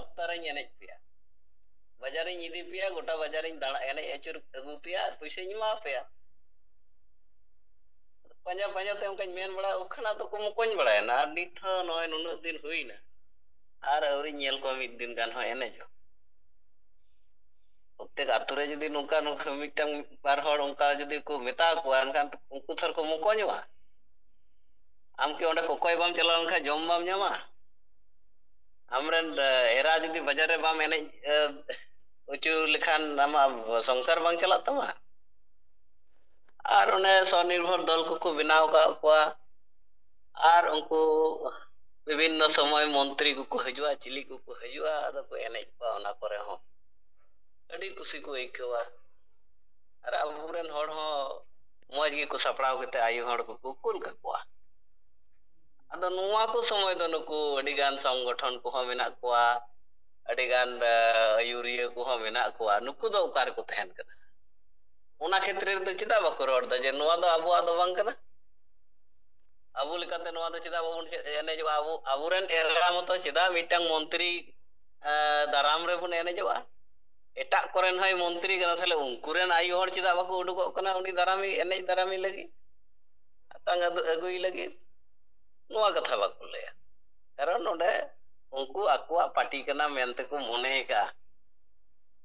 ᱥᱚᱯᱛᱟᱨᱮᱧ ᱮᱱᱮᱡ ᱯᱮᱭᱟ ᱵᱟᱡᱟᱨᱤᱧ ᱤᱫᱤ ᱯᱮᱭᱟ ᱜᱚᱴᱟ ᱵᱟᱡᱟᱨᱤᱧ ᱫᱟᱬᱟ ᱮᱱᱮᱡ ᱟᱹᱪᱩᱨ ᱟᱹᱜᱩ ᱯᱮᱭᱟ ᱟᱨ ᱯᱩᱭᱥᱟᱹᱧ ᱮᱢᱟ ᱯᱮᱭᱟ ᱯᱟᱸᱡᱟ ᱯᱟᱸᱡᱟᱛᱮ ᱚᱱᱠᱟᱧ ᱢᱮᱱ ᱵᱟᱲᱟ ᱠᱷᱟᱱ ᱟᱫᱚ ᱠᱚ ᱢᱚᱠᱚᱧ ᱵᱟᱲᱟᱭᱮᱱᱟ ᱟᱨ ᱱᱤᱛ ᱦᱚᱸ ᱱᱚᱜᱼᱚᱭ ᱱᱩᱱᱟᱹᱜ ᱫᱤᱱ ᱦᱩᱭᱱᱟ ᱟᱨ ᱟᱹᱣᱨᱤᱧ ᱧᱮᱞ ᱠᱚᱣᱟ ᱢᱤᱫ ᱫᱤᱱ ᱜᱟᱱ ᱦᱚᱸ ᱮᱱᱮᱡᱚᱜ ᱯᱨᱚᱛᱮᱠ ᱟᱛᱳ ᱨᱮ ᱡᱩᱫᱤ ᱱᱚᱝᱠᱟ ᱢᱤᱫᱴᱟᱝ ᱵᱟᱨ ᱦᱚᱲ ᱚᱱᱠᱟ ᱡᱩᱫᱤ ᱠᱚ ᱢᱮᱛᱟ ᱠᱚᱣᱟ ᱮᱱᱠᱷᱟᱱ ᱩᱱᱠᱩ ᱛᱷᱚᱨ ᱠᱚ ᱢᱚᱠᱚᱧᱚᱜᱼᱟ ᱟᱢ ᱠᱤ ᱚᱸᱰᱮ ᱠᱚᱠᱚᱭ ᱵᱟᱢ ᱪᱟᱞᱟᱣ ᱞᱮᱱᱠᱷᱟᱱ ᱡᱚᱢ ᱵᱟᱢ ᱧᱟᱢᱟ ᱟᱢᱨᱮᱱ ᱮᱨᱟ ᱡᱩᱫᱤ ᱵᱟᱡᱟᱨ ᱨᱮ ᱵᱟᱢ ᱮᱱᱮᱡ ᱦᱚᱪᱚ ᱞᱮᱠᱷᱟᱱ ᱟᱢᱟᱜ ᱥᱚᱝᱥᱟᱨ ᱵᱟᱝ ᱪᱟᱞᱟᱜ ᱛᱟᱢᱟ ᱟᱨ ᱚᱱᱮ ᱥᱚᱱᱤᱨᱵᱷᱚᱨ ᱫᱚᱞ ᱠᱚᱠᱚ ᱵᱮᱱᱟᱣ ᱟᱠᱟᱫ ᱠᱚᱣᱟ ᱟᱨ ᱩᱱᱠᱩ ᱵᱤᱵᱷᱤᱱᱱᱚ ᱥᱚᱢᱚᱭ ᱢᱚᱱᱛᱨᱤ ᱠᱚᱠᱚ ᱦᱤᱡᱩᱜᱼᱟ ᱪᱤᱞᱤ ᱠᱚᱠᱚ ᱦᱤᱡᱩᱜᱼᱟ ᱟᱫᱚ ᱠᱚ ᱮᱱᱮᱡ ᱠᱚᱣᱟ ᱚᱱᱟ ᱠᱚᱨᱮ ᱦᱚᱸ ᱟᱹᱰᱤ ᱠᱩᱥᱤ ᱠᱚ ᱟᱹᱭᱠᱟᱹᱣᱟ ᱟᱨ ᱟᱵᱚᱨᱮᱱ ᱦᱚᱲ ᱦᱚᱸ ᱢᱚᱡᱽ ᱜᱮᱠᱚ ᱥᱟᱯᱲᱟᱣ ᱠᱟᱛᱮ ᱟᱭᱳ ᱦᱚᱲ ᱠᱚᱠᱚ ᱠᱩᱞ ᱠᱟᱠᱚᱣᱟ ᱟᱫᱚ ᱱᱚᱣᱟ ᱠᱚ ᱥᱚᱢᱚᱭ ᱫᱚ ᱱᱩᱠᱩ ᱟᱹᱰᱤᱜᱟᱱ ᱥᱚᱝᱜᱚᱴᱷᱚᱱ ᱠᱚᱦᱚᱸ ᱢᱮᱱᱟᱜ ᱠᱚᱣᱟ ᱟᱹᱰᱤᱜᱟᱱ ᱟᱹᱭᱩᱨᱤᱭᱟᱹ ᱠᱚᱦᱚᱸ ᱢᱮᱱᱟᱜ ᱠᱚᱣᱟ ᱱᱩᱠᱩ ᱫᱚ ᱚᱠᱟ ᱨᱮᱠᱚ ᱛᱟᱦᱮᱱ ᱠᱟᱱᱟ ᱚᱱᱟ ᱠᱷᱮᱛᱨᱮ ᱨᱮᱫᱚ ᱪᱮᱫᱟᱜ ᱵᱟᱠᱚ ᱨᱚᱲᱫᱟ ᱡᱮ ᱱᱚᱣᱟ ᱫᱚ ᱟᱵᱚᱣᱟᱜ ᱫᱚ ᱵᱟᱝ ᱠᱟᱱᱟ ᱟᱵᱚ ᱞᱮᱠᱟᱛᱮ ᱱᱚᱣᱟ ᱫᱚ ᱪᱮᱫᱟᱜ ᱵᱟᱵᱚᱱ ᱮᱱᱮᱡᱚᱜᱼᱟ ᱟᱵᱚᱨᱮᱱ ᱮᱨᱟ ᱢᱚᱛᱚ ᱪᱮᱫᱟᱜ ᱢᱤᱫᱴᱟᱝ ᱢᱚᱱᱛᱨᱤ ᱫᱟᱨᱟᱢ ᱨᱮᱵᱚᱱ ᱮᱱᱮᱡᱚᱜᱼᱟ ᱮᱴᱟᱜ ᱠᱚᱨᱮᱱ ᱦᱚᱸᱭ ᱢᱚᱱᱛᱨᱤ ᱠᱟᱱᱟ ᱛᱟᱦᱞᱮ ᱩᱱᱠᱩ ᱨᱮᱱ ᱟᱭᱳ ᱦᱚᱲ ᱪᱮᱫᱟᱜ ᱵᱟᱠᱚ ᱩᱰᱩᱠᱚᱜ ᱠᱟᱱᱟ ᱩᱱᱤ ᱫᱟᱨᱟᱢ ᱮᱱᱮᱡ ᱫᱟᱨᱟᱢᱮ ᱞᱟᱹᱜᱤᱫ ᱟᱛᱟᱝ ᱟᱹᱜᱩᱭ ᱞᱟᱹᱜᱤᱫ ᱱᱚᱣᱟ ᱠᱟᱛᱷᱟ ᱵᱟᱠᱚ ᱞᱟᱹᱭᱟ ᱠᱟᱨᱚᱱ ᱱᱚᱰᱮ ᱩᱱᱠᱩ ᱟᱠᱚᱣᱟᱜ ᱯᱟর্টি ᱠᱟᱱᱟ ᱢᱮᱱᱛᱮᱠᱚ ᱢᱚᱱᱮ ᱠᱟᱜᱼᱟ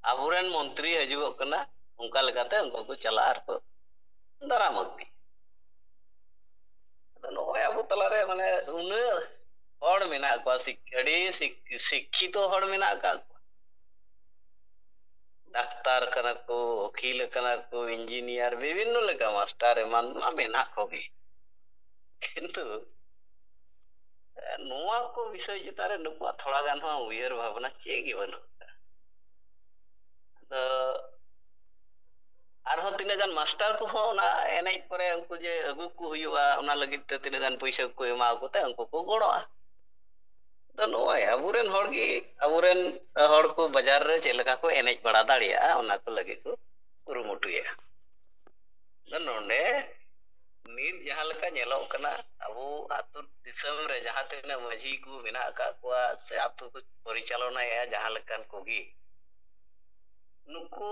ᱟᱵᱚᱨᱮᱱ ᱢᱚᱱᱛᱨᱤ ᱦᱤᱡᱩᱜᱚᱜ ᱠᱟᱱᱟ ᱚᱱᱠᱟ ᱞᱮᱠᱟᱛᱮ ᱩᱱᱠᱩ ᱠᱚ ᱪᱟᱞᱟᱜᱼᱟ ᱟᱨ ᱠᱚ ᱫᱟᱨᱟᱢ ᱟᱹᱜᱩᱭᱟ ᱟᱫᱚ ᱱᱚᱜᱼᱚᱭ ᱟᱵᱚ ᱛᱟᱞᱟᱨᱮ ᱢᱟᱱᱮ ᱩᱱᱟᱹᱜ ᱦᱚᱲ ᱢᱮᱱᱟᱜ ᱠᱚᱣᱟ ᱟᱹᱰᱤ ᱥᱤᱠᱠᱷᱤᱛᱚ ᱦᱚᱲ ᱢᱮᱱᱟᱜ ᱟᱠᱟᱫ ᱠᱚᱣᱟ ᱰᱟᱠᱛᱟᱨ ᱠᱟᱱᱟ ᱠᱚ ᱩᱠᱤᱞ ᱠᱟᱱᱟ ᱠᱚ ᱤᱧᱡᱤᱱᱤᱭᱟᱨ ᱵᱤᱵᱷᱤᱱᱱᱚ ᱞᱮᱠᱟ ᱢᱟᱥᱴᱟᱨ ᱮᱢᱟᱱ ᱢᱟ ᱢᱮᱱᱟᱜ ᱠᱚᱜᱮ ᱠᱤᱱᱛᱩ ᱱᱚᱣᱟ ᱠᱚ ᱵᱤᱥᱚᱭ ᱪᱮᱛᱟᱱ ᱨᱮ ᱱᱩᱠᱩᱣᱟᱜ ᱛᱷᱚᱲᱟ ᱜᱟᱱ ᱦᱚᱸ ᱩᱭᱦᱟᱹᱨ ᱵᱷᱟᱵᱽᱱᱟ ᱪᱮᱫ ᱜᱮ ᱵᱟᱹᱱᱩᱜ ᱟᱠᱟᱫᱟ ᱟᱫᱚ ᱟᱨᱦᱚᱸ ᱛᱤᱱᱟᱹᱜ ᱜᱟᱱ ᱢᱟᱥᱴᱟᱨ ᱠᱚᱦᱚᱸ ᱚᱱᱟ ᱮᱱᱮᱡ ᱠᱚᱨᱮ ᱩᱱᱠᱩ ᱡᱮ ᱟᱹᱜᱩ ᱠᱚ ᱦᱩᱭᱩᱜᱼᱟ ᱚᱱᱟ ᱞᱟᱹᱜᱤᱫ ᱛᱮ ᱛᱤᱱᱟᱹᱜ ᱜᱟᱱ ᱯᱩᱭᱥᱟᱹ ᱠᱚ ᱮᱢᱟ ᱠᱚᱛᱮ ᱩᱱᱠᱩ ᱠᱚ ᱜᱚᱲᱚᱜᱼᱟ ᱟᱫᱚ ᱱᱚᱜᱼᱚᱭ ᱟᱵᱚᱨᱮᱱ ᱦᱚᱲᱜᱮ ᱟᱵᱚᱨᱮᱱ ᱦᱚᱲ ᱠᱚ ᱵᱟᱡᱟᱨ ᱨᱮ ᱪᱮᱫ ᱞᱮᱠᱟ ᱠᱚ ᱮᱱᱮᱡ ᱵᱟᱲᱟ ᱫᱟᱲᱮᱭᱟᱜᱼᱟ ᱚᱱᱟ ᱠᱚ ᱞᱟᱹᱜᱤᱫ ᱠᱚ ᱠᱩᱨᱩᱢᱩᱴᱩᱭᱟ ᱟᱫᱚ ᱱᱚᱰᱮ ᱱᱤᱛ ᱡᱟᱦᱟᱸ ᱞᱮᱠᱟ ᱧᱮᱞᱚᱜ ᱠᱟᱱᱟ ᱟᱵᱚ ᱟᱹᱛᱩ ᱫᱤᱥᱚᱢ ᱨᱮ ᱡᱟᱦᱟᱸ ᱛᱤᱱᱟᱹᱜ ᱢᱟᱺᱡᱷᱤ ᱠᱚ ᱢᱮᱱᱟᱜ ᱟᱠᱟᱫ ᱠᱚᱣᱟ ᱥᱮ ᱟᱹᱛᱩ ᱠᱚ ᱯᱚᱨᱤᱪᱟᱞᱚᱱᱟᱭᱮᱫᱼᱟ ᱡᱟᱦᱟᱸ ᱞᱮᱠᱟᱱ ᱠᱚᱜᱮ ᱱᱩᱠᱩ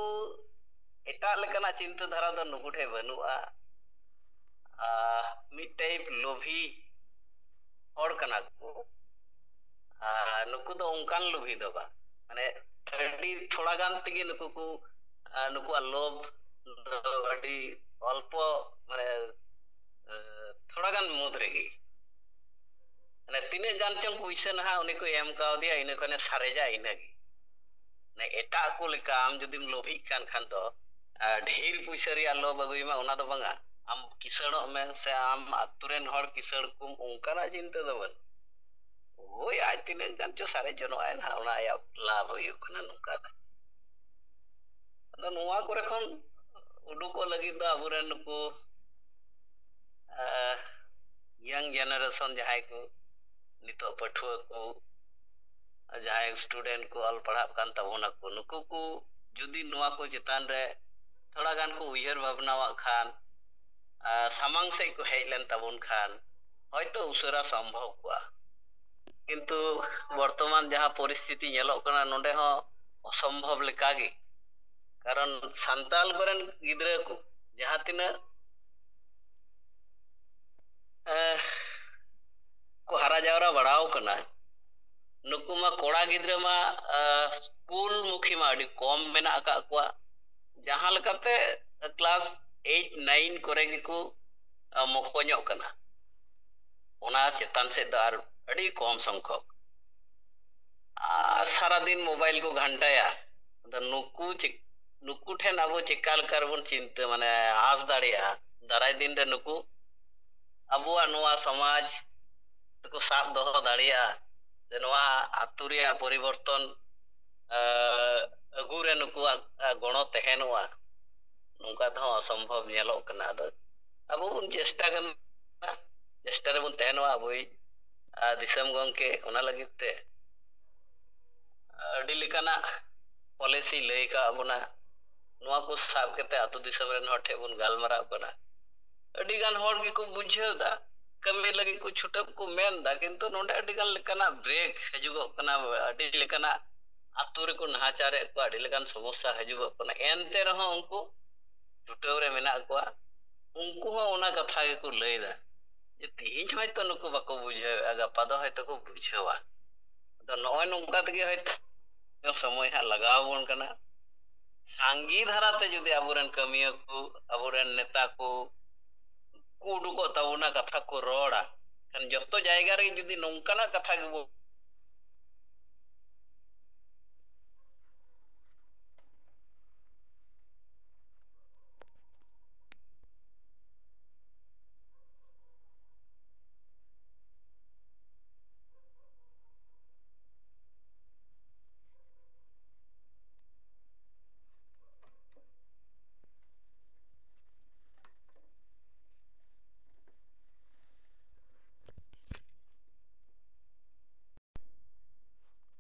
ᱮᱴᱟᱜ ᱞᱮᱠᱟᱱᱟᱜ ᱪᱤᱱᱛᱟᱹ ᱫᱷᱟᱨᱟ ᱫᱚ ᱱᱩᱠᱩ ᱴᱷᱮᱡ ᱵᱟᱹᱱᱩᱜᱼᱟ ᱢᱤᱫ ᱴᱟᱭᱤᱯ ᱞᱳᱵᱷᱤ ᱦᱚᱲ ᱠᱟᱱᱟ ᱠᱚ ᱟᱨ ᱱᱩᱠᱩ ᱫᱚ ᱚᱱᱠᱟᱱ ᱞᱳᱵᱷᱤ ᱫᱚ ᱵᱟᱝ ᱢᱟᱱᱮ ᱟᱹᱰᱤ ᱛᱷᱚᱲᱟ ᱜᱟᱱ ᱛᱮᱜᱮ ᱱᱩᱠᱩᱣᱟᱜ ᱞᱳᱵᱷ ᱫᱚ ᱟᱹᱰᱤ ᱚᱞᱯᱚ ᱢᱟᱱᱮ ᱛᱷᱚᱲᱟ ᱜᱟᱱ ᱢᱩᱫᱽ ᱨᱮᱜᱮ ᱢᱟᱱᱮ ᱛᱤᱱᱟᱹᱜ ᱜᱟᱱ ᱪᱚᱝ ᱯᱩᱭᱥᱟᱹ ᱱᱟᱦᱟᱜ ᱩᱱᱤ ᱠᱚ ᱮᱢ ᱠᱟᱣᱫᱮᱭᱟ ᱤᱱᱟᱹ ᱠᱷᱚᱱᱮ ᱥᱟᱨᱮᱡᱟ ᱤᱱᱟᱹᱜᱮ ᱢᱟᱱᱮ ᱮᱴᱟᱜ ᱠᱚ ᱞᱮᱠᱟ ᱟᱢ ᱡᱩᱫᱤᱢ ᱞᱳᱵᱷᱤᱜ ᱠᱟᱱ ᱠᱷᱟᱱ ᱫᱚ ᱰᱷᱮᱨ ᱯᱩᱭᱥᱟᱹ ᱨᱮᱭᱟᱜ ᱞᱳᱵᱷ ᱟᱹᱜᱩᱭ ᱢᱟ ᱚᱱᱟ ᱫᱚ ᱵᱟᱝᱟ ᱟᱢ ᱠᱤᱥᱟᱹᱬᱚᱜ ᱢᱮ ᱥᱮ ᱟᱢ ᱟᱛᱳ ᱨᱮᱱ ᱦᱚᱲ ᱠᱤᱥᱟᱹᱬ ᱠᱚᱢ ᱚᱱᱠᱟᱱᱟᱜ ᱪᱤᱱᱛᱟᱹ ᱫᱚ ᱵᱟᱹᱱᱩᱜ ᱦᱳᱭ ᱟᱡ ᱛᱤᱱᱟᱹᱜ ᱜᱟᱱ ᱪᱚ ᱥᱟᱨᱮᱡ ᱡᱚᱱᱚᱜᱼᱟᱭ ᱱᱟᱦᱟᱜ ᱚᱱᱟ ᱟᱭᱟᱜ ᱞᱟᱵᱷ ᱦᱩᱭᱩᱜ ᱠᱟᱱᱟ ᱱᱚᱝᱠᱟ ᱫᱚ ᱟᱫᱚ ᱱᱚᱣᱟ ᱠᱚᱨᱮ ᱠᱷᱚᱱ ᱩᱰᱩᱠᱚᱜ ᱞᱟᱹᱜᱤᱫ ᱫᱚ ᱟᱵᱚᱨᱮᱱ ᱱᱩᱠᱩ ᱤᱭᱟᱝ ᱡᱮᱱᱟᱨᱮᱥᱚᱱ ᱡᱟᱦᱟᱸᱭ ᱠᱚ ᱱᱤᱛᱚᱜ ᱯᱟᱹᱴᱷᱩᱣᱟᱹ ᱠᱚ ᱡᱟᱦᱟᱸᱭ ᱥᱴᱩᱰᱮᱱᱴ ᱠᱚ ᱚᱞ ᱯᱟᱲᱦᱟᱜ ᱠᱟᱱ ᱛᱟᱵᱚᱱᱟᱠᱚ ᱱᱩᱠᱩ ᱠᱚ ᱡᱩᱫᱤ ᱱᱚᱣᱟ ᱠᱚ ᱪᱮᱛᱟᱱ ᱨᱮ ᱛᱷᱚᱲᱟ ᱜᱟᱱ ᱠᱚ ᱩᱭᱦᱟᱹᱨ ᱵᱷᱟᱵᱽᱱᱟᱣᱟᱜ ᱠᱷᱟᱱ ᱥᱟᱢᱟᱝ ᱥᱮᱫ ᱠᱚ ᱦᱮᱡ ᱞᱮᱱ ᱛᱟᱵᱚᱱ ᱠᱷᱟᱱ ᱦᱚᱭᱛᱳ ᱩᱥᱟᱹᱨᱟ ᱥᱚᱢᱵᱷᱚᱵ ᱠᱚᱜᱼᱟ ᱠᱤᱱᱛᱩ ᱵᱚᱨᱛᱚᱢᱟᱱ ᱡᱟᱦᱟᱸ ᱯᱚᱨᱤᱥᱛᱷᱤᱛᱤ ᱧᱮᱞᱚᱜ ᱠᱟᱱᱟ ᱱᱚᱰᱮ ᱦᱚᱸ ᱚᱥᱚᱢᱵᱷᱚᱵ ᱞᱮᱠᱟᱜᱮ ᱠᱟᱨᱚᱱ ᱥᱟᱱᱛᱟᱞ ᱠᱚᱨᱮᱱ ᱜᱤᱫᱽᱨᱟᱹ ᱠᱚ ᱡᱟᱦᱟᱸ ᱛᱤᱱᱟᱹᱜ ᱠᱚ ᱦᱟᱨᱟ ᱡᱟᱣᱨᱟ ᱵᱟᱲᱟᱣ ᱠᱟᱱᱟ ᱱᱩᱠᱩ ᱢᱟ ᱠᱚᱲᱟ ᱜᱤᱫᱽᱨᱟᱹ ᱢᱟ ᱥᱠᱩᱞ ᱢᱩᱠᱷী ᱢᱟ ᱟᱹᱰᱤ ᱠᱚᱢ ᱢᱮᱱᱟᱜ ᱟᱠᱟᱫ ᱠᱚᱣᱟ ᱡᱟᱦᱟᱸ ᱞᱮᱠᱟᱛᱮ ᱠᱞᱟᱥ 8-9 ᱠᱚᱨᱮ ᱜᱮᱠᱚ ᱢᱚᱠᱚᱧᱚᱜ ᱠᱟᱱᱟ ᱚᱱᱟ ᱪᱮᱛᱟᱱ ᱥᱮᱫ ᱫᱚ ᱟᱨ ᱟᱹᱰᱤ ᱠᱚᱢ ᱥᱚᱝᱠᱷᱚᱠ ᱥᱟᱨᱟᱫᱤᱱ ᱢᱳᱵᱟᱭᱤᱞ ᱠᱚ ᱜᱷᱟᱱᱴᱟᱭᱟ ᱟᱫᱚ ᱱᱩᱠᱩ ᱴᱷᱮᱱ ᱟᱵᱚ ᱪᱮᱠᱟ ᱞᱮᱠᱟ ᱨᱮᱵᱚᱱ ᱪᱤᱱᱛᱟᱹ ᱢᱟᱱᱮ ᱟᱸᱥ ᱫᱟᱲᱮᱭᱟᱜᱼᱟ ᱫᱟᱨᱟᱭ ᱫᱤᱱ ᱨᱮ ᱱᱩᱠᱩ ᱟᱵᱚᱣᱟᱜ ᱱᱚᱣᱟ ᱥᱚᱢᱟᱡᱽ ᱠᱚ ᱥᱟᱵ ᱫᱚᱦᱚ ᱫᱟᱲᱮᱭᱟᱜᱼᱟ ᱡᱮ ᱱᱚᱣᱟ ᱟᱛᱳ ᱨᱮᱭᱟᱜ ᱯᱚᱨᱤᱵᱚᱨᱛᱚᱱ ᱟᱹᱜᱩ ᱨᱮ ᱱᱩᱠᱩᱣᱟᱜ ᱜᱚᱲᱚ ᱛᱟᱦᱮᱱᱚᱜᱼᱟ ᱱᱚᱝᱠᱟ ᱛᱮᱦᱚᱸ ᱚᱥᱚᱢᱵᱷᱚᱵ ᱧᱮᱞᱚᱜ ᱠᱟᱱᱟ ᱟᱫᱚ ᱟᱵᱚ ᱵᱚᱱ ᱪᱮᱥᱴᱟ ᱠᱟᱱᱟ ᱪᱮᱥᱴᱟ ᱨᱮᱵᱚᱱ ᱛᱟᱦᱮᱱᱚᱜᱼᱟ ᱟᱵᱚᱭᱤᱡ ᱫᱤᱥᱚᱢ ᱜᱚᱝᱠᱮ ᱚᱱᱟ ᱞᱟᱹᱜᱤᱫ ᱛᱮ ᱟᱹᱰᱤ ᱞᱮᱠᱟᱱᱟᱜ ᱯᱚᱞᱤᱥᱤ ᱞᱟᱹᱭ ᱠᱟᱜ ᱵᱚᱱᱟ ᱱᱚᱣᱟ ᱠᱚ ᱥᱟᱵ ᱠᱟᱛᱮ ᱟᱛᱳ ᱫᱤᱥᱚᱢ ᱨᱮᱱ ᱦᱚᱲ ᱴᱷᱮᱱ ᱵᱚᱱ ᱜᱟᱞᱢᱟᱨᱟᱣ ᱠᱟᱱᱟ ᱟᱹᱰᱤ ᱜᱟᱱ ᱦᱚᱲ ᱜᱮᱠᱚ ᱵᱩᱡᱷᱟᱹᱣ ᱫᱟ ᱠᱟᱹᱢᱤ ᱞᱟᱹᱜᱤᱫ ᱠᱚ ᱪᱷᱩᱴᱟᱹᱣ ᱠᱚ ᱢᱮᱱ ᱫᱟ ᱠᱤᱱᱛᱩ ᱱᱚᱰᱮ ᱟᱹᱰᱤ ᱜᱟᱱ ᱞᱮᱠᱟᱱᱟᱜ ᱵᱨᱮᱠ ᱦᱤᱡᱩᱜᱚᱜ ᱠᱟᱱᱟ ᱟᱹᱰᱤ ᱞᱮᱠᱟᱱᱟᱜ आतु रेको नाहाचारे को आडी लेकान समस्या हजुगो कना एनते रहो उनको टुटाव रे मेना को उनको हो ओना कथा के को लैदा जे तीन होय तो नुको बाको बुझे गपा दो होय तो को बुझेवा तो नय नंका तगे होय समय हा लगाव बन कना सांगी धाराते जुदि आबुरन कमिया को आबुरन नेता को उडुको ताबुना कथा को रोड़ा kan joto जायगा रे जुदि नंकाना कथा के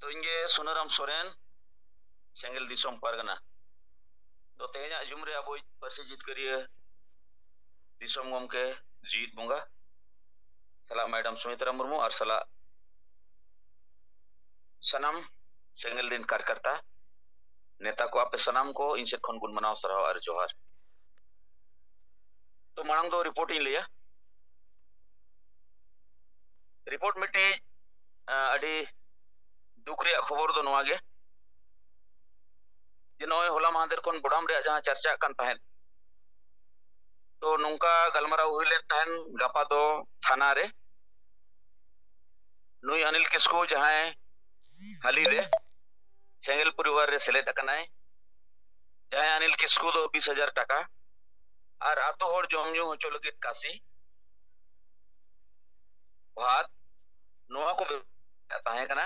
तो इंगे सुनाराम सोरेन सेंगल दिसोम पारगना तो तेजा जुमरे अबो परसे जीत करिए दिसोम गमके जीत बोंगा सला मैडम सुमित्रा मुर्मू और सला सनम सेंगल दिन कार्यकर्ता नेता को आपे सनम को इनसे खन गुण मनाव सराव और जोहार तो मांग दो रिपोर्ट इन लिया रिपोर्ट मिट्टी अड़ी दुख रे खबर दो नवागे जे नय होला महादेर कोन बोडाम रे जहां चर्चा कान तहन तो नुंका गलमरा हुइले तहन गपा दो थाना रे नुई अनिल किस्कू जहां हाली रे सेंगल परिवार रे सेलेद अकनाय जहां अनिल किस्कू दो 20,000 टाका और आतो होर जमजू होचो लगित कासी भात नोआ को ताहे कना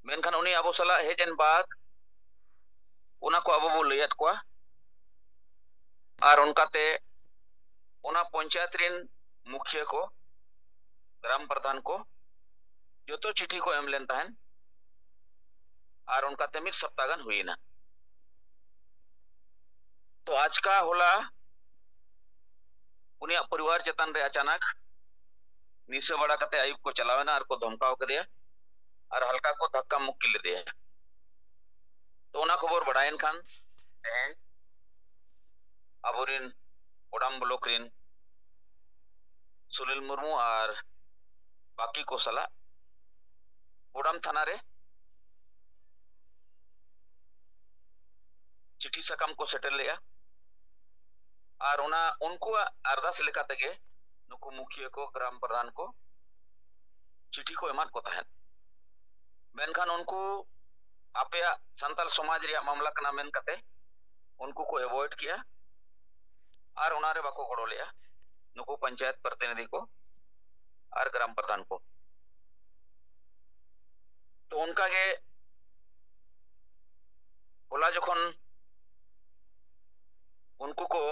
मेनखान उनी अबो सला हेजन बाद उना को अबो बो लैयात को और उनकाते उना पंचायत रिन मुखिया को ग्राम प्रधान को जो तो चिट्ठी को एम लेन तहन और उनकाते मिद सप्ताह गान हुईना तो आज का होला उनिया परिवार चेतन रे अचानक निसे बड़ा कते आयुब को चलावेना और को धमकाव कर दिया और हल्का को धक्का मुक्की ले दिया तो उना खबर बढ़ाइन खान अबोरिन ओडाम ब्लॉक रिन सुनील मुर्मू और बाकी को सला ओडाम थाना रे चिट्ठी सकाम को सेटल लिया और उना उनको अरदास लेका तगे नुकु मुखिया को ग्राम प्रधान को चिट्ठी को एमात को तहन मेनखान उनको आपे संताल समाज रे मामला कना मेन कते उनको को अवॉइड किया और उनारे बाको गड़ो लिया नुकु पंचायत प्रतिनिधि को और ग्राम प्रधान को तो उनका के होला जखन उनको को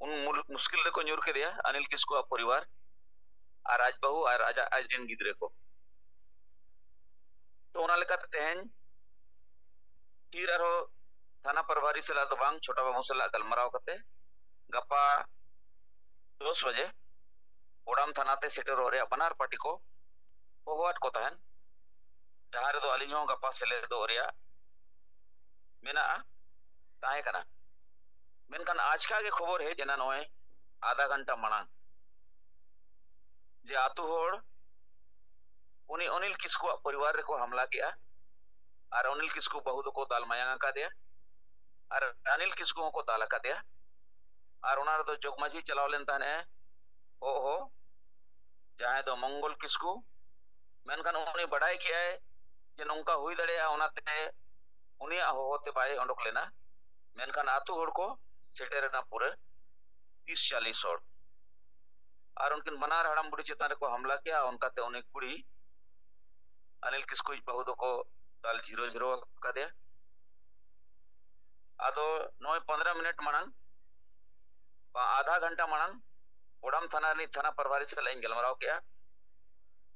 उन मुश्किल रे को न्यूर के दिया अनिल किस्कू परिवार और आज बहु और आज दिन गिद्रे को तो उना लेका तेहन फिर आरो थाना प्रभारी सला तो बांग छोटा बाबू सला गलमराव कते गपा 10 बजे ओडाम थाना ते सेटर हो रे बनार पार्टी को होवाट को तहन जहां रे दो अलिंग हो गपा सेले दो रिया मेना ताहे कना मेनखान आज का के खबर है जना नय आधा घंटा मांग जे आतु होड़ उनी अनिल किस्कू परिवार रे को हमला किया और अनिल किस्कू बहु को दाल मायांगा का दिया और अनिल किस्कू को दाल का दिया और उनार दो जोगमाझी चलाव लेन ताने हो जहां दो मंगल किस्कू मेनखान उनी बड़ाई किया है जे नंका हुई दड़ेया उनाते उनी होते बाय अंडक लेना मेनखान आतु होड़ को सेटेरना पूरे 30-40 होड़ और उनकिन बनार हड़म बुढ़ी चेतान को हमला किया उनकाते उन्हें कुड़ी अनिल किस्कू बहु को दाल 0-0 का दिया आदो 9-15 मिनट मानन आधा घंटा मानन ओडाम थाना नी थाना प्रभारी से लाइन गलमराव किया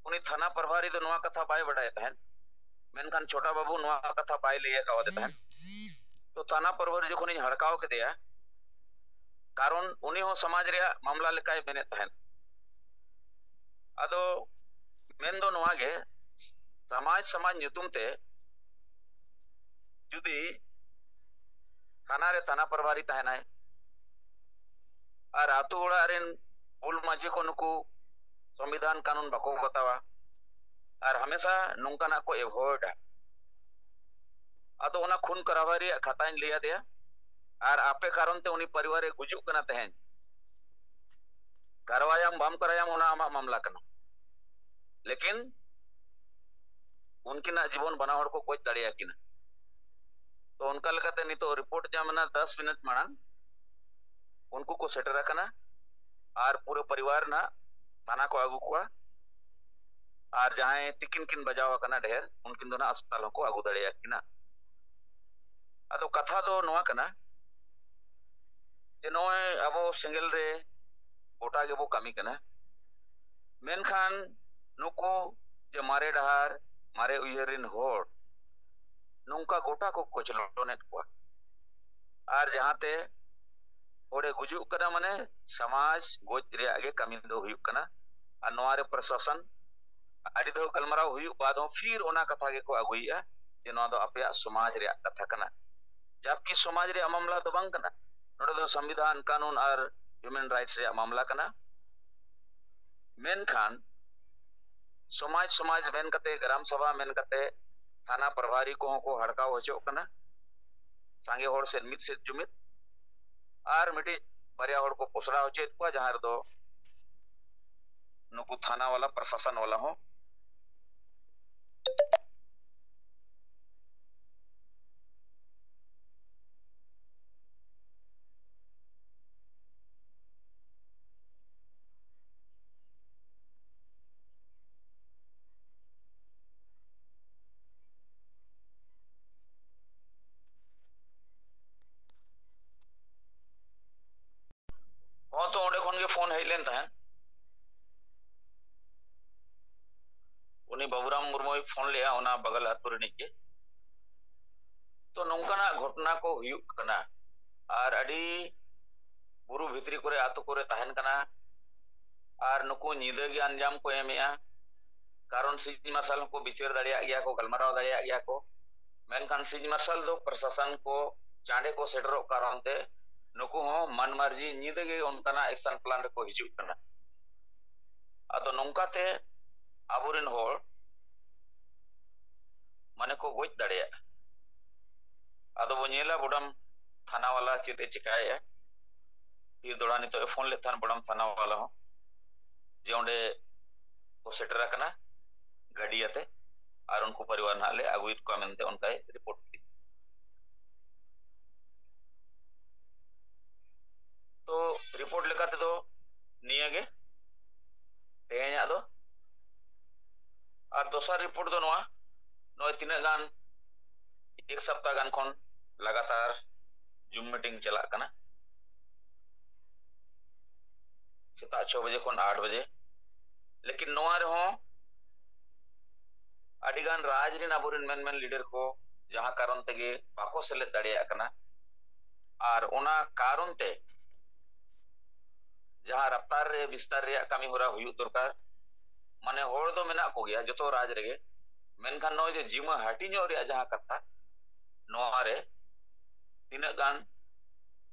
उनी थाना प्रभारी तो नवा कथा बाय बड़ाय तहन मेनखान छोटा बाबू नवा कथा बाय लिया का देता है तो थाना प्रभारी जखन इन हड़काव के दिया कारण उनी हो समाज रे मामला लेकाय बेने तहन आदो मेन दो नवा गे समाज न्युतुम ते जुदी थाना रे थाना प्रभारी तहनाय और आतु ओड़ा रेन मूल माझी को नुकु संविधान कानून बाको बतावा और हमेशा नोंकाना को एवॉइड आतो ओना खून करावारी खाताइन लिया दिया और आपे कारण ते उनी परिवार गुजुक कना तहन कारवायाम बाम करायाम ओना आमा मामला कना लेकिन उनकिना जीवन बनावर को कोई दाड़िया किना तो उनका लगाते नितो रिपोर्ट जामना 10 मिनट मांग उनको को सेटर कना और पूरे परिवार ना थाना को आगू को और जहां तिकिन किन बजावा कना ढेर उनकिन दोना अस्पताल को आगू दाड़िया किना अदो कथा दो नोआ कना जे नोय अबो सिंगल रे गोटा गेबो कामी कना मेनखान नुको जे मारे डहार मारे उयहरिन होड़ नोंका गोटा को कोचलोनेट को और जहांते ओडे गुजुक कना माने समाज गोज रे आगे कामी दो हुयुक कना और नोआरे प्रशासन आदि दो कलमराव हुयुक बाद हो फिर ओना कथा के को आगुइया जे नो दो अपया समाज रे कथा कना जबकि समाज रे मामला तो बांग कना नोडे दो संविधान कानून और ह्यूमन राइट्स रे मामला कना मेनखान समाज समाज मेन कते ग्राम सभा मेन कते थाना प्रभारी को हड़का होचो कना सांगे होड़ से मित से जुमित और मिटी बारिया होड़ को पोसड़ा होचे को जहां दो नुकु थाना वाला प्रशासन वाला हो तो ओंडे खन के फोन हेज लेन तहन उनी बाबूराम मुर्मू फोन लिया ओना बगल आतु रिनिक के तो नोंकाना घटना को हुयुक कना और अडी बुरु भितरी करे आतु करे तहन कना और नुकु नींदे गे अंजाम को एमिया कारण सिज मार्शल को बिचार दाड़िया गया को गलमाराव दाड़िया गया को मेनखान सिज मार्शल दो प्रशासन को चांडे को सेटरो कारण ते नुकु हो मन मर्जी नींदे गे उनकाना एक्शन प्लान को हिजुक कना अदो नोंकाते आबुरिन होड़ माने को गोज दाड़िया अदो वो नेला बुडम थाना वाला चिते चिकाया फिर दौड़ानी तो फोन ले थान बुडम थाना वाला हो जे ओंडे को सेटरा कना गाड़ियाते और उनको परिवार ना ले आगुइत को मेनते उनका रिपोर्ट की तो रिपोर्ट लेकाते दो निया गे तेहे냐 दो और दोसर रिपोर्ट दो नोआ नोय तिना गान एक सप्ताह गान खन लगातार जूम मीटिंग चला कना सेता 6 बजे खन 8 बजे लेकिन नोआ रे हो अडिगान राज रिन आबुरिन मेन मेन लीडर को जहां कारण तेगे बाको सेले दाड़िया कना और ओना कारण ते जहां रफ्तार रे विस्तार रे कामी होरा हुयु दरकार माने होड़ दो मेना को गया जतो राज रेगे मेनखान नो जे जीमा हाटिño रे जहां कथा नोआ रे तिना गान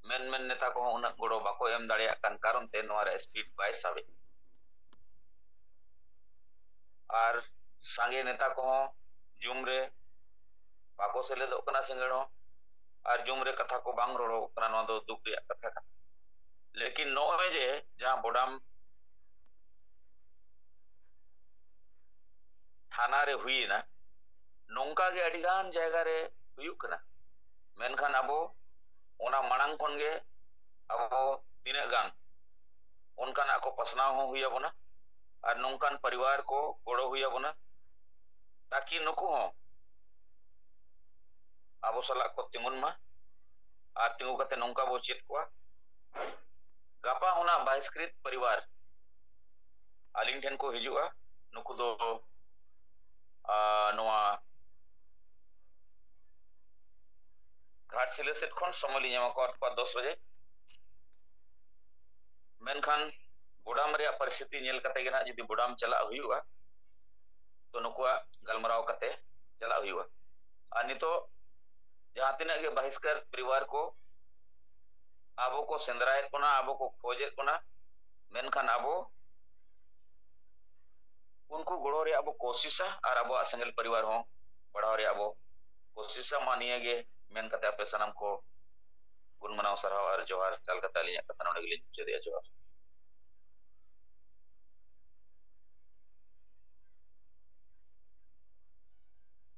मेन मेन नेता को उना गोड़ो बाको एम दाड़िया कान कारण ते नोआ रे स्पीड बाय साबे और सांगे नेता को जूम रे बाको सेले दो कना संगड़ो और जूम रे कथा को बांग रोड़ो कना नो दो दुख रे कथा का लेकिन नोए जे जहां बोडाम थाना रे हुई ना नोंका गे अडिगान जायगा रे हुयुक कना मेनखान अबो ओना मांग खन गे अबो तिना गान उनकाना को पसनाव हो हुई अबोना और नोंकान परिवार को गोड़ो हुई अबोना ताकि नुकु हो अबो सला को तिंगुन मा और तिंगु कते नोंका बो चेत को गापा होना बहिष्कृत परिवार आलिंग ठेन को हिजुआ नुकु दो नोआ घाट सिले सेट खन समय लिया को 10 बजे मेनखान बुडाम रे परिस्थिति नेल कते गे ना जदी बुडाम चला हुयुआ तो नुकुआ गलमराव कते चला हुयुआ और नितो जहां तिना के बहिष्कार परिवार को आबो को सेंद्रायत कोना आबो को खोजेत कोना मेनखान आबो उनको गड़ो रे आबो कोशिशा और आबो सेंगेल परिवार हो बढ़ाव रे आबो कोशिशा मानिए गे मेन कते आपे सनम को गुण मनाव सरहाव और जोहार चाल कता लिया कथा नोडे गिलिन चेदिया जोहार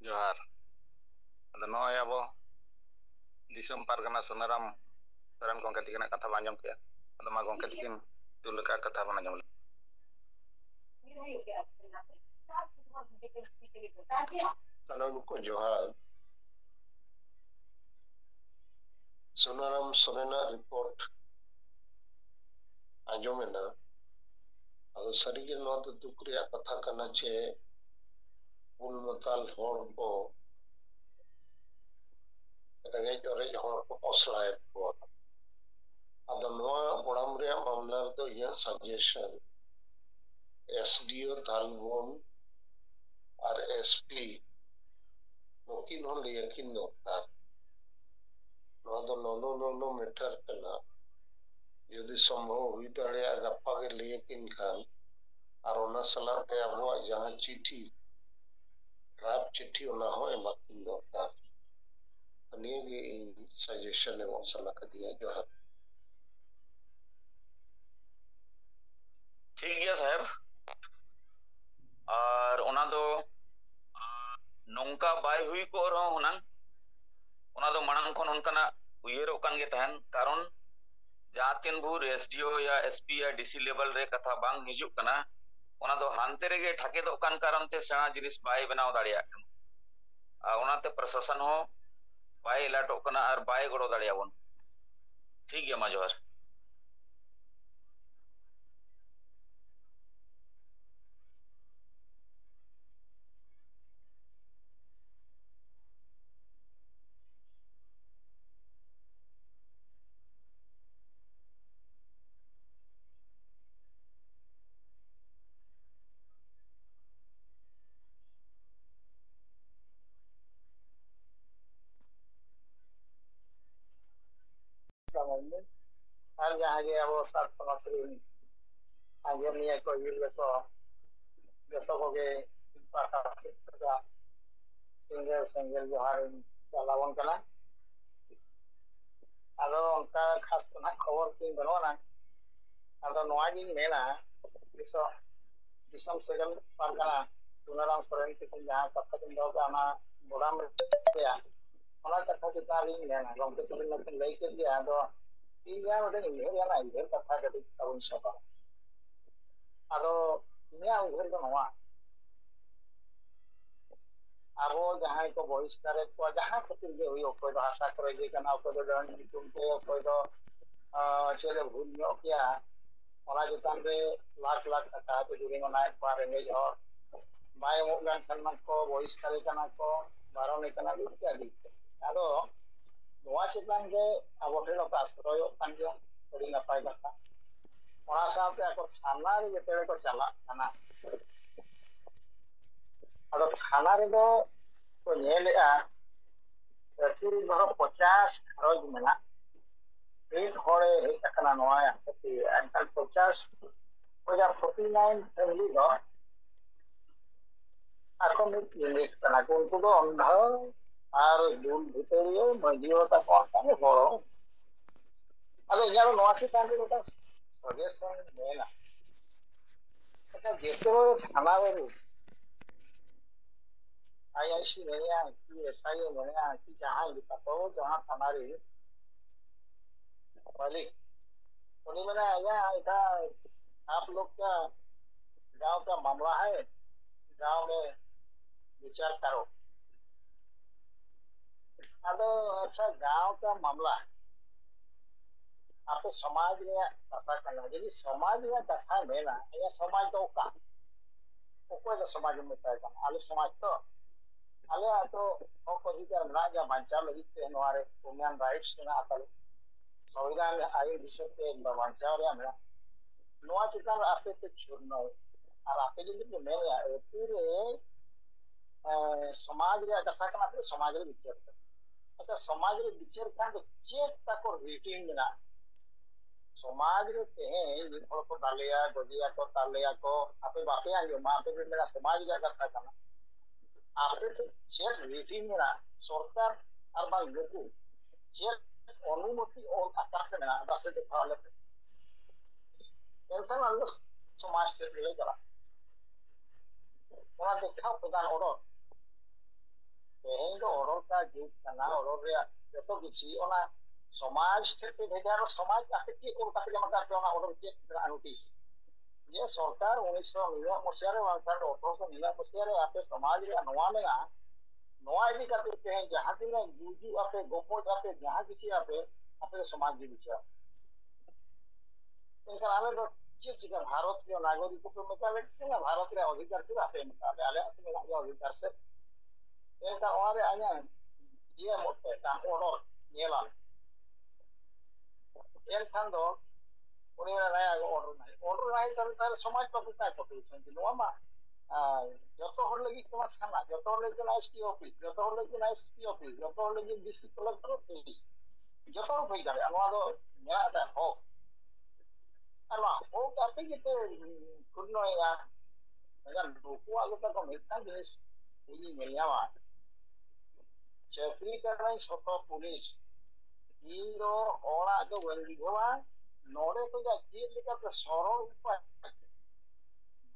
जोहार अद नय आबो दिसम पारगना सोनाराम सोरेन गंके तिकिन कथा बांजम के अद मा गंके तिकिन तुलका कथा बना जम सानम को जोहार सोनाराम सोरेना रिपोर्ट आंजोमेना अब सरीगे नवा तो दुख रिया कथा करना चे उन मताल होर को रेंगेज ओरेज होर को असलाय को अब नवा बड़ाम रिया मामला तो ये सजेशन एसडीओ तालबोन और एसपी नोकिन हो लेकिन दरकार नवा तो नो मैटर करना यदि संभव हुई दाड़े गप्पा के लेकिन खान और ओना सलाते अबुआ जहां चिट्ठी ड्राफ्ट चिट्ठी ओना हो एमाकिन दरकार अनिए गे सजेशन है सलाह का दिया जोहार ठीक गया साहब और ओना दो नोंका बाय हुई को रहो हुनंग ओना दो मानन कोन उनकना उयेरो कान गे तहन कारण जहां तीन भूर एसडीओ या एसपी या डीसी लेवल रे कथा बांग हिजुक कना ओना दो हानते रेगे ठाके दो कान कारण ते सेना जिनिस बाय बनाव दाड़िया ओना ते प्रशासन हो बाय लाटो कना और बाय गड़ो दाड़िया बन ठीक गया मा जोहार और जहाँ के अब सात पनोतरी आगे निया को ये को जैसा को के पाता का सिंगल जोहार चलावन कना आदो उनका खास तो ना खबर की बनवाना आदो नवाजी मेना दिसो दिसम सेगल पारगना सुनाराम सोरेन की जहाँ कथा किन दो आना बोराम या ओना कथा की तारीख मेना गंके तुम नखन लई के दिया आदो इया उदे इहर या ना इहर कथा कति तबन सभा आदो इया उहर दो नवा अब जहां को बहिष्कार को जहां खातिर जे हुई कोई भाषा करे जे कना कोई दो दंड निकुम के कोई दो चले भूल नो किया ओना जितान रे लाख लाख टका तो जुरी मनाय पा रेंगे जो बाय मुगान सन्मान को बहिष्कार कना को बारोने कना इत्यादि आदो नोआ चितान रे अब हेलो आश्रय कान जे थोड़ी नपाय कथा ओना साथे ako थाना रे जेते को चला थाना आदो थाना रे दो को नेलेआ रचिरी धरो 50 खरज मेना एक होड़े हे तकना नोया कि अंकल 50 ओजा 49 फैमिली दो आको मिट यूनिट कना उनको दो अंधा और दून भितरियो मजियो ता कोन काने बड़ो आदो जानो नोआ की कांदे गोटा सजेशन मेना अच्छा जेते बड़ो थाना रे आईआईसी मेनिया की एसआई मेनिया की जहां लिखा तो जहां हमारी वाली उन्हीं मैंने आया इधर आप लोग का गांव का मामला है गांव में विचार करो अब अच्छा गांव का मामला आप समाज में कथा करना यदि समाज में कथा में ना या समाज तो का कोई तो समाज में तय करना आलू समाज तो आले तो अधिकार ना जा बांचा लगी ते नोआरे ह्यूमन राइट्स ना आतल संविधान आयोग दिशा के बांचा रे हमरा नोआ चितान आपे ते छोड़ना और आपे जदि मेन या पूरे समाज रे कथा करना ते समाज रे विचार अच्छा समाज रे विचार खान चेक ताको रेटिंग में समाज रे तेहे इन हर को दालेया गजिया को तालेया को आपे बापे आयो मा आपे भी मेरा समाज का कथा kana आपे तो चेक रेटिंग में सरकार और बांग लोगो चेक अनुमति और आकार में बस देखा ले एनसान अलग समाज से ले करा ओना देखा प्रधान ऑर्डर तेहे तो ऑर्डर का जुग kana ऑर्डर रे जतो किछि ओना समाज क्षेत्र भेजार समाज आपे की कोलकाता जमा करते ओना ऑर्डर चेक नोटिस ये सरकार 1999 मसीहा रे बांखान 1899 मसीहा रे आपे समाज रे नवा मेना नवा इदी करते तेहे जहां दिन गुजु आपे गोपो आपे जहां किछि आपे आपे समाज जी बिछा इनका आले तो चीज चीज भारतीय नागरिक को मतलब है भारत रे अधिकार से आपे मतलब आले अपने अधिकार से इनका और आया ये मोटे का ऑर्डर नेला एनखान दो उनी नया ऑर्डर नहीं तारे समाज पर काय पकड़छन नवा मा जतो हर लगी कोना थाना जतो हर लगी एसपी ऑफिस जतो हर लगी एसपी ऑफिस जतो हर लगी डिस्ट्रिक्ट कलेक्टर ऑफिस जतो भई दारे अनवा दो मेरा ता हो अरवा हो कापे के कुनो या मगर लोको आलो का मिथ्या जिनिस उनी मेलियावा चाकरी करना सतो पुलिस हीरो ओड़ा जो वेंदी गोवा नोड़े तो जा चीज लेकर तो सरल उपाय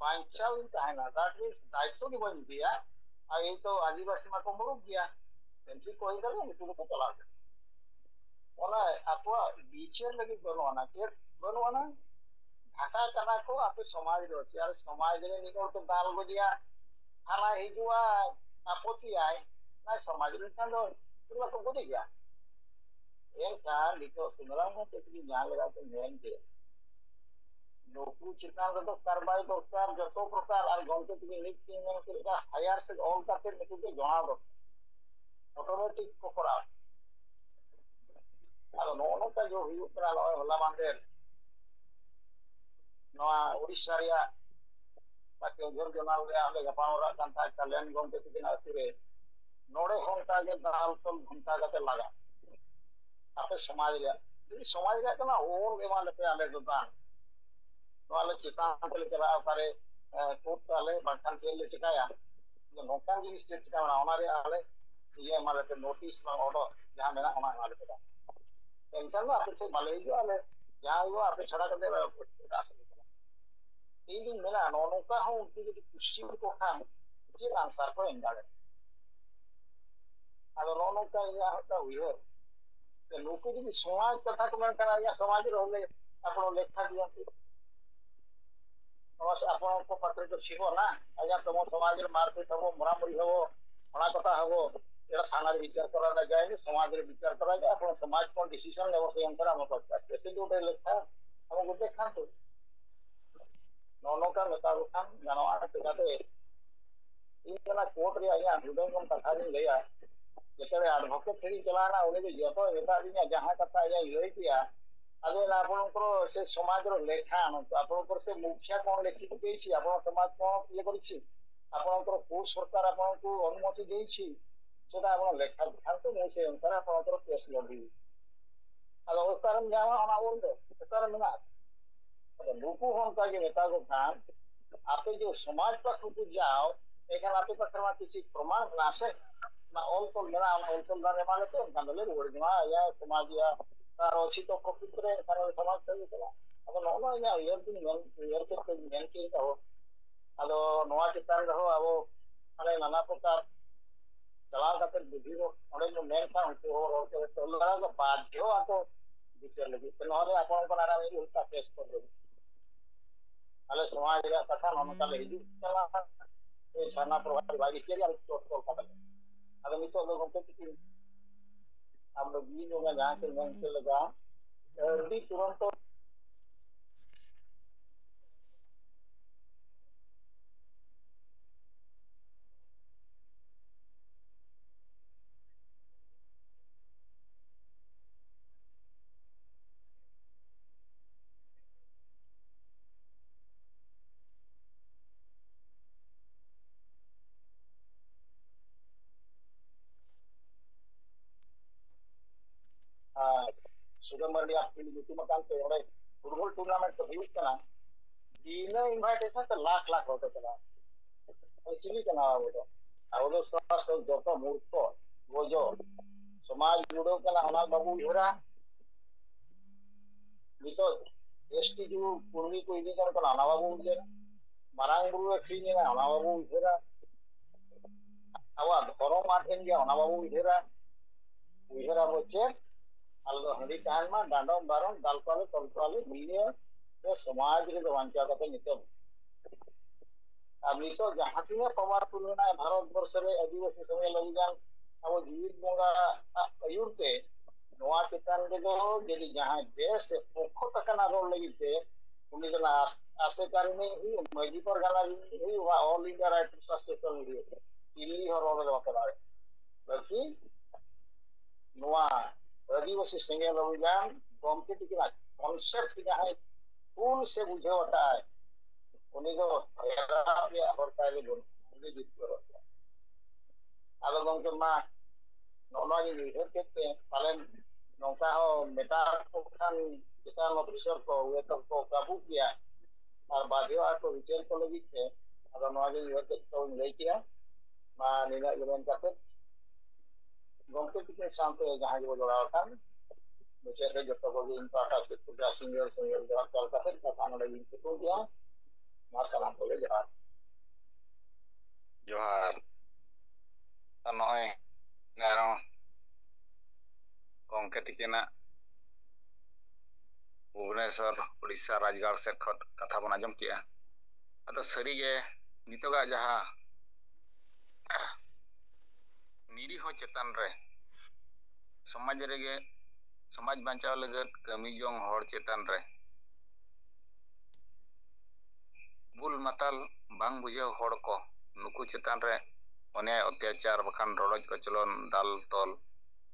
बांचाव चाहना दैट मींस दायित्व की बन दिया आ ये तो आदिवासी मा को मुरुक गया एंट्री कोई करे नहीं तो चला ओना आपवा बीचर लगी बनवाना के बनवाना ढाका कना को आपे समाज रो यार समाज रे निको तो दाल गजिया खाना हिजुआ आपत्ति आए ना समाज रे तो तुला को गजे गया एनका निको सुनरा में तेरी जान लगा के मेन के लोकु चितान रो कार्बाई दरकार जतो प्रकार और गंते तिनि नीति में के हायर से ऑल काते निको के जणा दो ऑटोमेटिक को करा और नोनो का जो हुई करा होला मांदे नवा ओडिशा रिया बाकी घर जनाल रे आले गपावरा कांता कल्याण गंते तिनि अतिरे नोड़े घंटा के दाल तो घंटा काते लगा आपे समाज रे ना और एमान पे आले दुकान वाले किसान के लेकर आ पारे कोट वाले बंटन के ले चिकाया जो नौकन जिनिस के चिकाया हमारे आले ये हमारे पे नोटिस में ऑर्डर जहां मेरा हमारे पे था इनका ना आपसे भले ही आले जहां वो आपे छड़ा कर दे रहा है तीन दिन मेरा नौनों का हूं उनकी जो कुश्ती को खान ये आंसर को इंगाड़े अब नौनों का यह होता हुई है तो लोग जो समाज कथा को मैं करा या समाज रहले आपन लेखा दियंती नमस्ते आपको पत्र तो छिबो ना आजा तुम समाज रे मारपीट हबो मरामरी हबो हणा कथा हबो एरा थाना रे विचार करा ना जाय नि समाज रे विचार करा जाय आपन समाज को डिसीजन लेबो से अंतर हम पक्का स्पेशली उठे लेखा हम गुटे खान तो नोनो का मेता खान जानो आटे जाते इन जना कोर्ट रे आया जुडन को कथा दिन गया जैसे एडवोकेट थी चलाना उन्हें जो जतो मेता दिन जहां कथा आया लई किया आगे आपणकर से समाज लेखा आणतु आपणकर से मुखिया कौन लेखिक देछि आपण समाज कौन ये करिछि आपणकर को सरकार आपनको अनुमति देछि सेटा आपण लेखा खानतु मु से अनुसार आपणकर केस लड़ी आलो कारण जावा ना बोलते कारण ना लोको हम का के नेता को काम आपे जो समाज पर को जाओ एखान आपे पत्रमा किसी प्रमाण नासे ना ऑल तो मेरा ऑल तो दाने माने तो गंदले रोडमा या समाज या तार अछि तो प्रकृति रे तार समाज से चला अब नोनो या यर दिन यर के मेन के हो आलो नोआ किसान रहो अब अरे नाना प्रकार चला का बुद्धि रो ओडे जो मेन का हो और तो लगा तो बाध्य हो तो विचार लगी तो नहले आपन को नारा में उल्टा केस कर दे आले समाज रे कथा नोनो का ले हिजु चला ए छाना प्रभाव भागी के या तो का अब मितो लोगों को कि हम लोग ये जो जहाँ से मैं से लगा भी तुरंत सुगमबंडी फील्ड ᱧᱩᱛᱩᱢᱟᱠᱟᱱ ᱛᱮ ᱚᱸᱰᱮ ᱯᱷᱩᱴᱵᱚᱞ ᱴᱩᱨᱱᱟᱢᱮᱱᱴ ᱠᱚ ᱦᱩᱭᱩᱜ ᱠᱟᱱᱟ ᱫᱤᱱᱟᱹ ᱤᱱভাइटेशन ᱛᱮ लाख लाख ᱦᱚᱲ ᱠᱚ ᱪᱟᱞᱟᱜᱼᱟ चिली ᱠᱟᱱᱟ ᱟᱵᱚ ᱫᱚ ᱥᱚᱢᱟᱡᱽ ᱡᱚᱛᱚ ᱢᱩᱨᱠᱷᱚ ᱜᱚᱡᱚ समाज जुड़ो कला हना बाबू इहरा नितो एसटी जो कुर्मी को इदी कर कला हना बाबू इहरा मारांग बुरु एक्रीने हना बाबू इहरा आवा धर्म माठेन गया हना बाबू इहरा बच्चे आलो हंडी कान मा डांडम बारम दालपाले तलपाले मिले तो समाज रे वांचा कते नितो अब नितो जहां तिने पवार पुरना भारत वर्ष रे आदिवासी समय लगिजान अब जीवित बंगा अयुरते नोआ चितान के दो यदि जहां बेस पोखो तकना रोल लगिते उनी जना आसे कारणे ही मजी पर गाना ही ऑल इंडिया राइटर्स एसोसिएशन रे दिल्ली और रोल वकला बाकी नोआ आदिवासी संगे लगिजान कॉम्पिट किना कॉन्सेप्ट जहां फूल से बुझावता है उनी दो हेरा पे और काले बोल उनी जित करो आलो गंके मा नोना जी हेते पालन नौका हो मेटा को खान किसान ऑफिसर को वे तक को काबू किया और बाधियो को विचार को लगी थे अगर नोना जी हेते तो ले किया मा निना इवेंट काते गंके के शांत जहां जो जोड़ा था मुझे रे जतो को इन पाटा से पूरा सीनियर जो कल काते खाना लगी तो किया मा सलाम को ले जोहार नॉय नारो गंके तिकिना भुवनेश्वर उड़ीसा राजगढ़ से कथा बन आजम किया अतो सरी गे नितोगा जहां निरी हो चेतन रे समाज रे समाज बांचाव लगत कमी जोंग हर चेतन रे बुल माताल बांग बुझाव हर को नुकु चेतन रे अन्याय अत्याचार बखान रड़ज कचलन दाल तल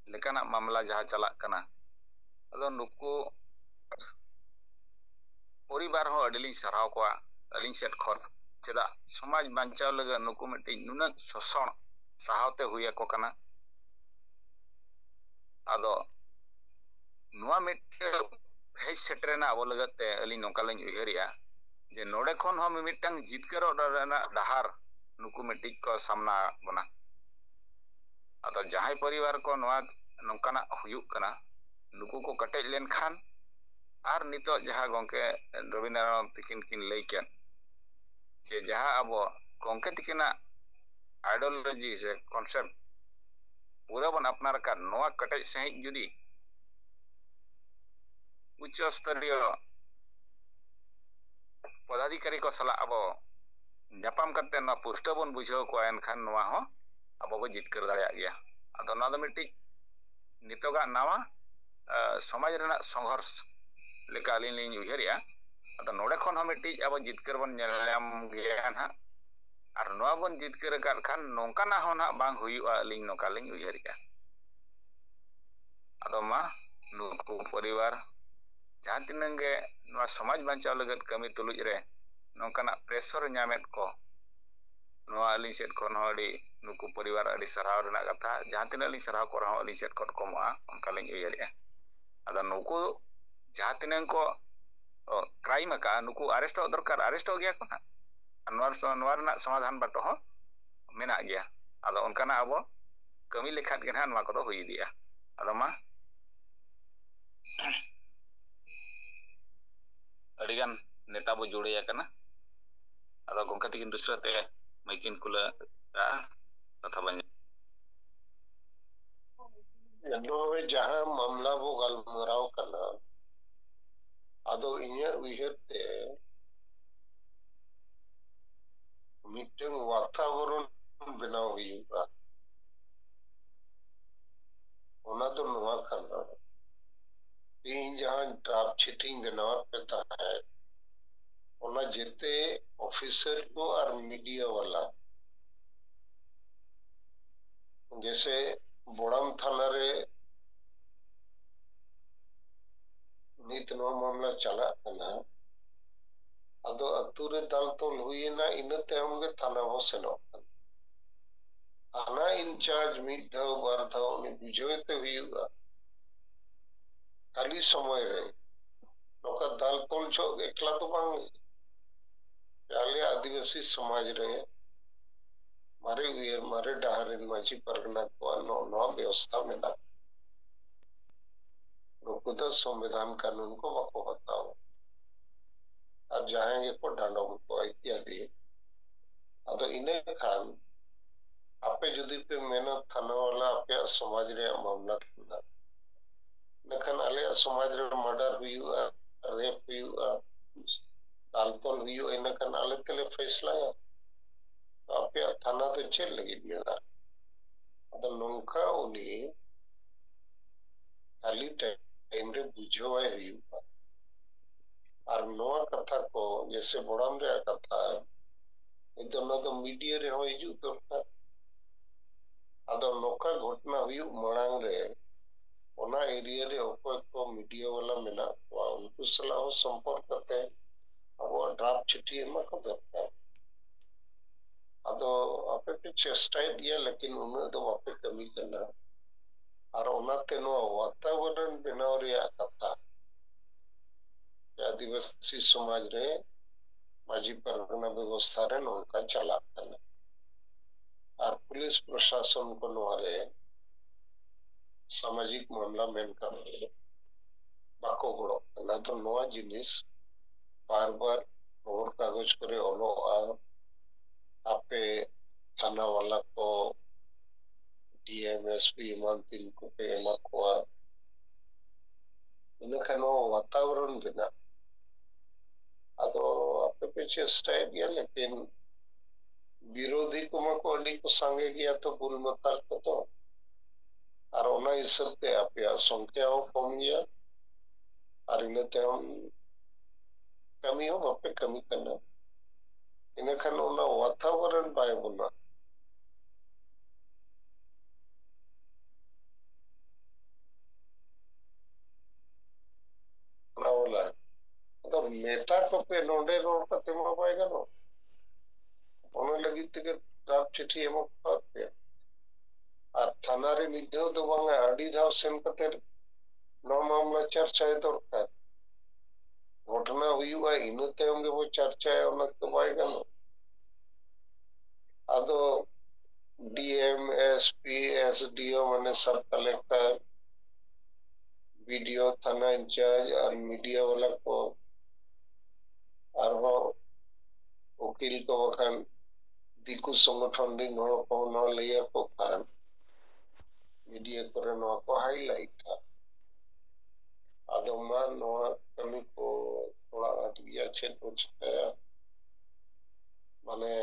लेकाना मामला जहां चलाक कना अदो नुकु परिवार हो अडिलिंग सराव को अलिंग सेट खन चेदा समाज बांचाव लगे नुकु मिट्टी नुना शोषण सहावते हुए को कना अदो नुआ मिट्टे फेज सेटरेना अबो लगते अलिंग नोका लिंग उयहरिया जे नोडे खन हो मिमिटांग जितकरो रेना डहार नुकु मिट्टी को सामना बना अदो जहां परिवार को नुआ नोकाना हुयुक कना नुकु को कटेज लेन खान आर नितो जहां गंके रविनारायण तिकिन किन लई केन जे जहां अब गंके तिकिना आइडियोलॉजी से कॉन्सेप्ट पूरा बन अपनार का नोआ कटेज सही जुदी उच्च स्तरीय पदाधिकारी को सला अब जापाम करते ना पुष्ट बन बुझाव को एनखान नोआ हो अब बो जितकर दाड़िया गया अदो ना दो मिट्टी नितोगा नावा समाज रेना संघर्ष लेका लिन लिन उयहरिया अदो नोडे खन हो मिट्टी अब जितकर बन नेलाम गया ना और नोआ बन जितकर कर खान नोंका ना हो ना बांग हुयुआ लिन नोका लिन उयहरिया अदो मा नुकु परिवार जहां तिनंगे नोआ समाज बांचाव लगत कमी तुलुज रे नोंकाना प्रेशर न्यामेट को नोआ अलिंग सेट खन हो अडी नुकु परिवार अडी सराव रेना कथा जहां तिना अलिंग सराव को रहो अलिंग सेट खन कमआ उनका लिन उयहरिया अदो नुकु जहां तिनंग को क्राइम का नुकु अरेस्ट दरकार अरेस्ट गया को ना नोआ रेना समाधान बाटो हो मेना गया अदो उनकाना अब कमी लेखात के ना नोआ को हुई दिया अदो मा अडिगान नेता बो जोड़े कना अदो गंका तिकिन दूसरा ते मैकिन कुला कथा बन नो जहां मामला बो गलमराव कना अदो इन्या उयहते मिटंग वातावरण बनाव हुयुगा ओना तो नोआ कना इन जहां ड्राफ्ट चीटिंग बनाव पता है ओना जेते ऑफिसर को और मीडिया वाला जैसे बोड़ाम थाना रे नित नो मामला चला कना अदो अतुरे दाल तोल हुईना इनते हमगे थाना हो सेनो थाना इंचार्ज मिद धाव बार धाव उनी बुझेते हुईगा खाली समय रे नौका दाल तोल चो एकला तो बांग आले आदिवासी समाज रे मारे उयर मारे डाहरिन माजी परगना को नो व्यवस्था में ना नुकुदा संविधान कानून को बाको हताओ और जाएंगे को डांडों को इत्यादि अतो इन्हें खान आपे जुदी पे मेहनत थाना वाला आपे समाज रे मामला करना लेकिन आले समाज रे मर्डर हुआ रेप हुआ दालतोल हुआ इन्हें खान आले तेले फैसला या आपे थाना तो चल लगी दिया अतो नौका उन्हीं खाली टाइम रे बुझवाए हुआ और नोआ कथा को जैसे बड़ाम रे कथा इतो ना तो मीडिया रे हो हिजू दरकार अदो नौका घटना हुई मरांग रे ओना एरिया रे ओको को मीडिया वाला मेना वा उनको सलाह संपर्क करते अब ड्राफ्ट चिट्ठी एमा को दरकार अदो आपे पे चेष्टा दिया लेकिन उन्हें तो आपे कमी करना और ओना ते नो वातावरण बनाव रे कथा आदिवासी समाज रे माजी परगना व्यवस्था रे नौका चला करना और पुलिस प्रशासन को नोरे सामाजिक मामला मेन कर बाको गड़ो ना तो नोआ जिनिस बार बार खबर कागज करे ओलो आपे थाना वाला को डीएमएसपी मान तीन को पे एमा को इन्हें खानो वातावरण बिना अदो आपे पीछे स्टाइल या लेकिन विरोधी को मा को अली को संगे गया तो बुल मतार को तो और ओना हिसाब ते आपे संख्या हो कम गया और इन्हें ते हम कमी हो आपे कमी करना इन्हें खान ओना वातावरण बाय बुना ना बोला तो मेटा को पे नोडे रोड का तेमा पाएगा नो ओना लगी ते ड्राफ्ट चिट्ठी एमो पाते और थाना रे निदेव तो बांगा अड़ी धाव सेन कते नो मामला चर्चा है दरकार घटना हुई हुआ इनते होंगे वो चर्चा है उन तो पाएगा नो अदो डीएम एसपी एसडीओ माने सब कलेक्टर वीडियो थाना इंचार्ज और मीडिया वाला को और वो वकील को वखान दिकु संगठन दिन हो को न लिया को खान मीडिया करे न को हाईलाइट था अदो मान नो कमी को थोड़ा अटकिया छे कुछ माने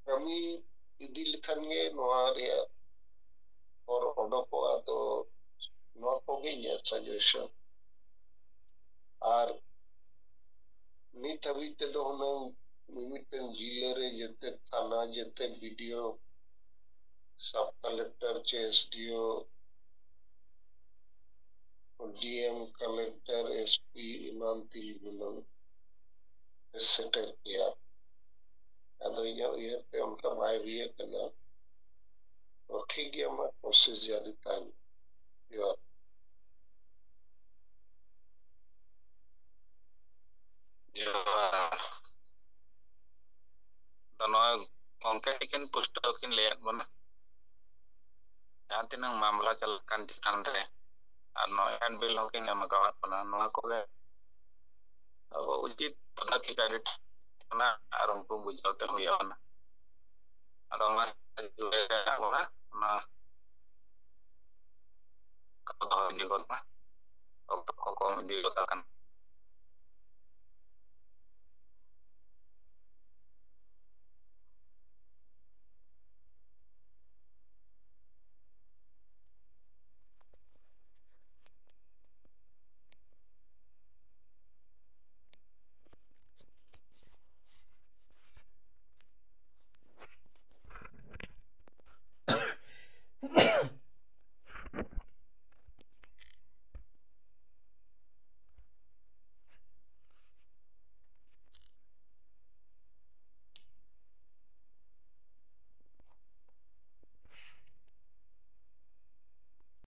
कमी इदी लिखन गे नोआरिया और ओडो को तो नो को गे सजेशन और नित अभी ते तो हम मिमिटन जिले रे जते थाना जते video sub collector SDO DM collector SP ईमान तिलगुलन सेटल किया अदो ये ते उनका भाई भी है करना और ठीक है मैं कोशिश जारी तान यो दोनों उनके किन पुस्तक किन ले बना यहाँ तीन मामला चल kan चिकान रे और नोयान बिल होकिन हम कवात बना नोआ को गए उचित पदाधिकारी ना और उनको बुझाते हुए बना और उन्हें जो है ना कब हो जी करना और तो को दिल होता kan